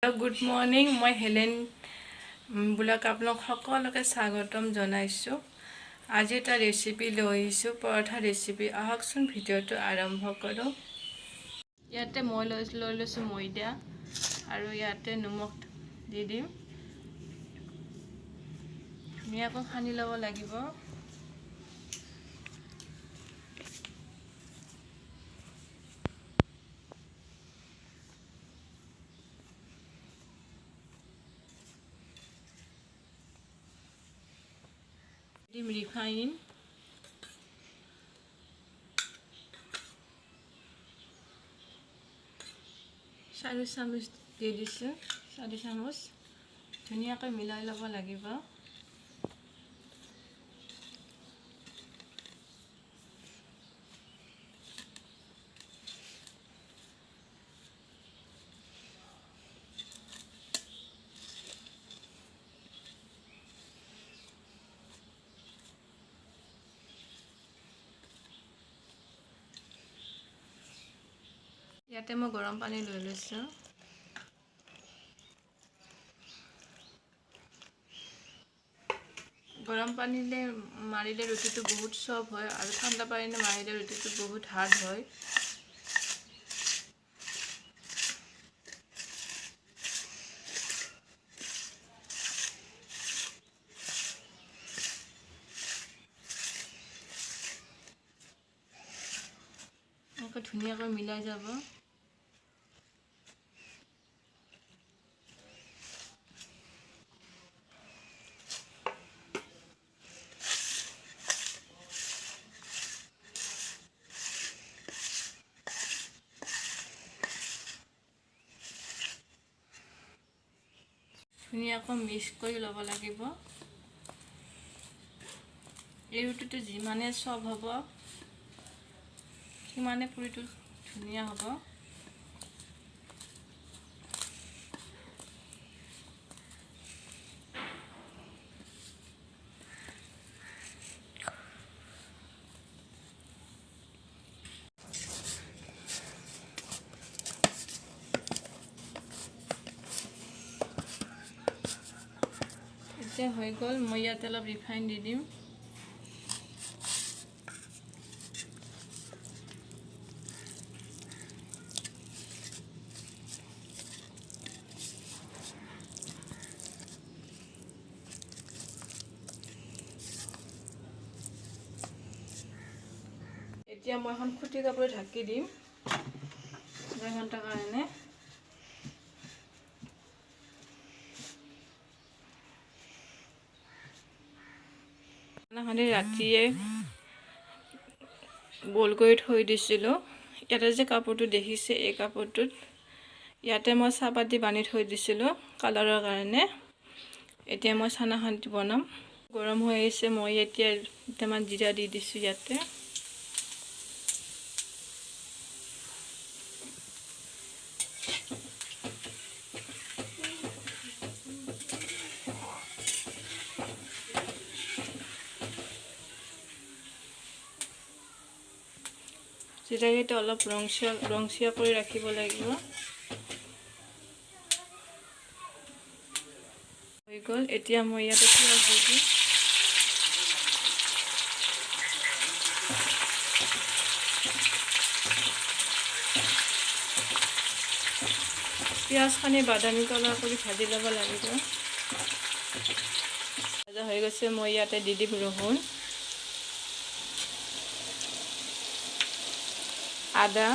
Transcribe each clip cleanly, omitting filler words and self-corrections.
Good morning, মই Helen blog আপোনাক সকলোকে স্বাগতম জনাইছোঁ। আজি এটা ৰেচিপি লৈ আহিছোঁ, পৰঠা ৰেচিপি। আহকচোন ভিডিঅ'টো আৰম্ভ কৰোঁ। ইয়াতে মই লৈ লৈছোঁ ময়দা আৰু ইয়াতে নিমখ দি দিম। ধুনীয়াকৈ সানি ল'ব লাগিব। দিম ৰিফাইন, 4 চামুচ দি দিছোঁ, 4 চামুচ। ধুনীয়াকৈ মিলাই ল'ব লাগিব। ইয়াতে মই গৰম পানী লৈ লৈছোঁ। গৰম পানীলে মাৰিলে ৰুটিটো বহুত চফ্ট হয় আৰু ঠাণ্ডা পানীলে মাৰিলে ৰুটিটো বহুত হাৰ্ড হয়। এনেকৈ ধুনীয়াকৈ মিলাই যাব। ধুনীয়াকৈ মিক্স কৰি ল'ব লাগিব। এই ৰুটিটো যিমানে চফ্ট হ'ব সিমানে পুৰিটো ধুনীয়া হ'ব। এতিয়া হৈ গ'ল। মই ইয়াতে অলপ ৰিফাইন দি দিম। এতিয়া মই এখন খুটি কাপোৰে ঢাকি দিম 2 ঘণ্টাৰ কাৰণে। ৰাতিয়ে বইল কৰি থৈ দিছিলোঁ। ইয়াতে যে কাপোৰটো দেখিছে, এই কাপোৰটোত ইয়াতে মই চাহপাতি বান্ধি থৈ দিছিলোঁ কালাৰৰ কাৰণে। এতিয়া মই চানাখন বনাম। গৰম হৈ আহিছে। মই এতিয়া দুটামান জিৰা দি দিছোঁ ইয়াতে। জিৰাকেইটা অলপ ৰংচীয়া কৰি ৰাখিব লাগিব। হৈ গ'ল। এতিয়া মই ইয়াতে পিঁয়াজ দি দিম। পিঁয়াজখিনি বাদামী কালাৰ কৰি ভাজি ল'ব লাগিব। ভাজা হৈ গৈছে। মই ইয়াতে দি দিম ৰহুন, আদা,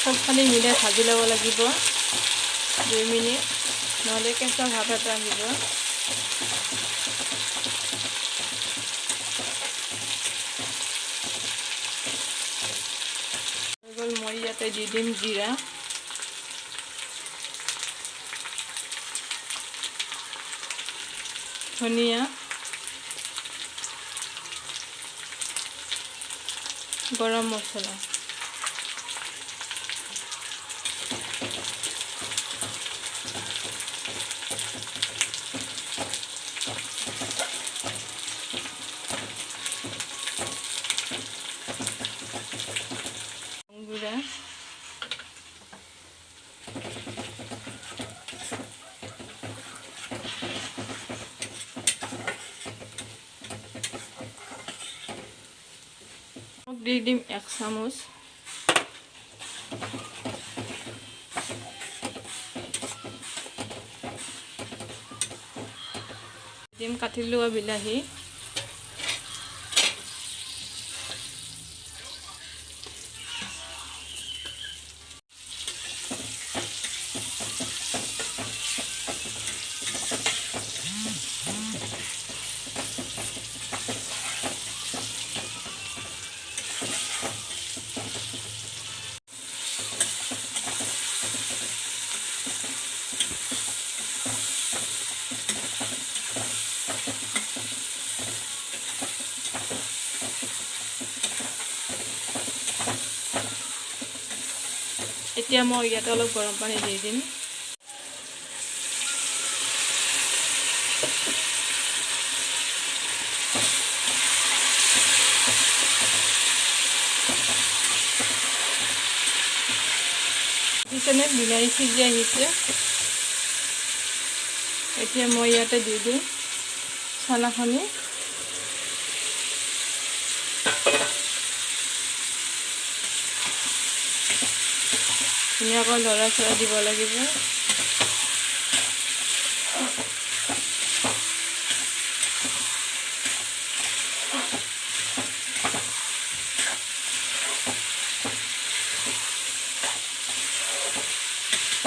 চবখিনি মিলাই ভাজি ল'ব লাগিব 2 মিনিট, নহ'লে কেঁচা ভাৱ এটা আহিব। মই ইয়াতে দি দিম জিৰা, ধনিয়া, গৰম মছলা, গুড়া, দি দিম 1 চামুচ। দিম কাটি লোৱা বিলাহী, এতিয়া মই ইয়াতে অলপ গৰম পানী দি দিম। দেখিছেনে বিলাহী সিজি আহিছে। এতিয়া মই ইয়াতে দি দিম চানাখিনি। ধুনীয়াকৈ লৰাই দিব লাগিব।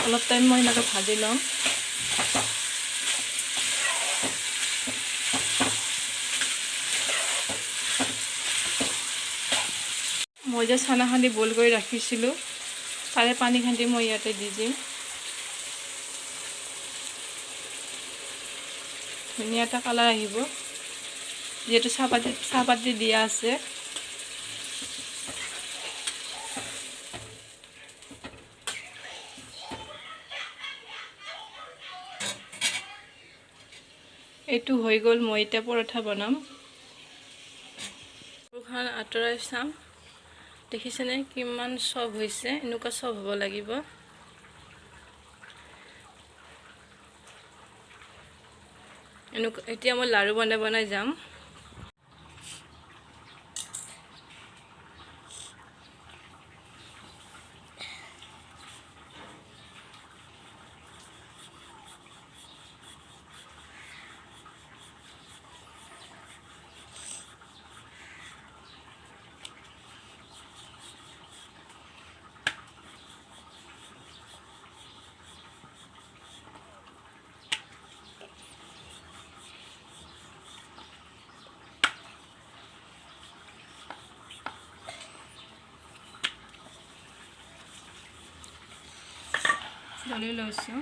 অলপ টাইম মই এনেকৈ ভাজি ল'ম। মই যে চানাখিনি বইল কৰি ৰাখিছিলোঁ তাৰে পানীখিনি মই ইয়াতে দি দিম। ধুনীয়া এটা কালাৰ আহিব যিহেতু চাহপাতি দিয়া আছে। এইটো হৈ গ'ল। মই এতিয়া পৰঠা বনাম। কাপোৰখন আঁতৰাই চাম। দেখিছেনে কিমান চফ্ট হৈছে? এনেকুৱা চফ্ট হ'ব লাগিব। এতিয়া মই লাড়ু বনাই যাম। দলি লৈছোঁ।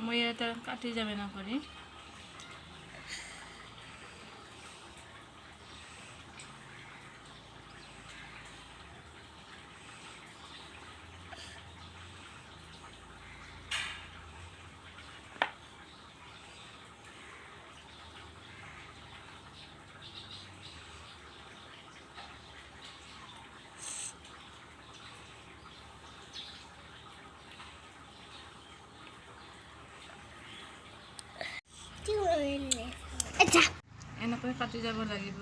মই এটা কাটি যাব না কৰি। এনেকৈ কাটি যাব লাগিব।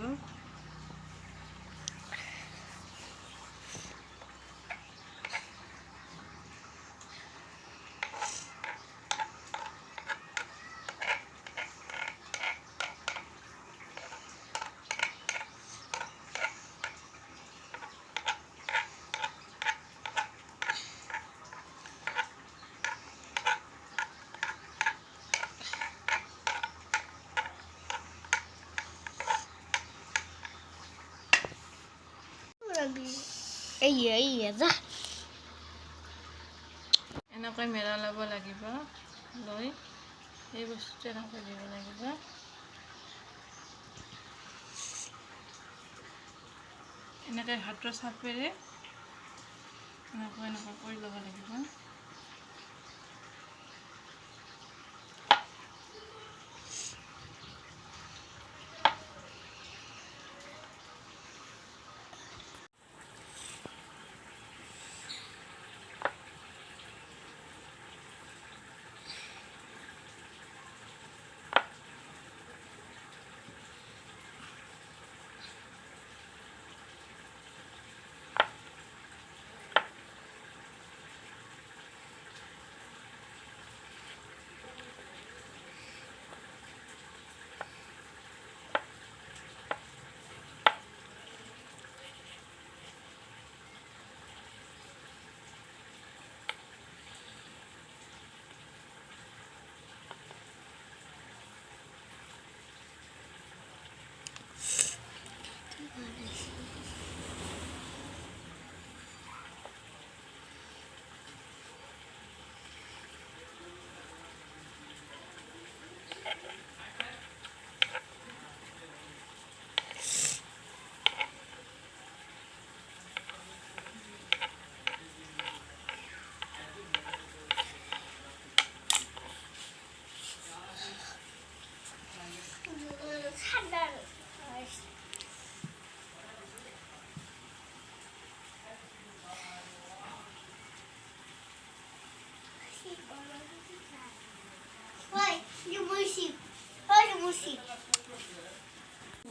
এনেকৈ মেৰা ল'ব লাগিব। লৈ এই বস্তুটো এনেকৈ দিব লাগিব। এনেকৈ হাতৰ চাপেৰে এনেকৈ কৰি ল'ব লাগিব।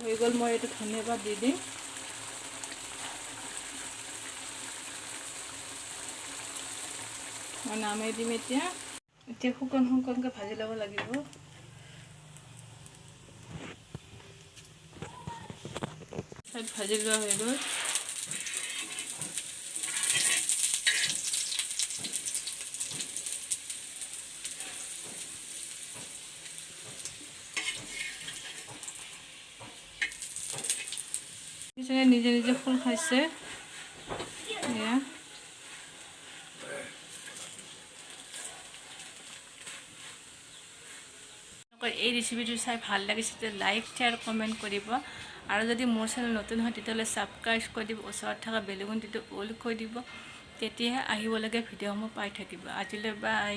হৈ গ'ল, মই এইটো ধন্যবাদ দি দিম। মই নামাই দিম এতিয়া। এতিয়া শুকানকৈ ভাজি ল'ব লাগিব। ভাজি লোৱা হৈ গ'ল। নিজে নিজে ফুল খাইছে। এই ৰেচিপিটো চাই ভাল লাগিছে লাইক শ্বেয়াৰ কমেণ্ট কৰিব, আৰু যদি মোৰ চেনেল নতুন হয় তেতিয়াহ'লে ছাবস্ক্ৰাইব কৰি দিব, ওচৰত থকা বেল আইকনটো অল কৰি দিব, তেতিয়াহে আহিবলগীয়া ভিডিঅ'সমূহ পাই থাকিব। আজিলৈ বাই।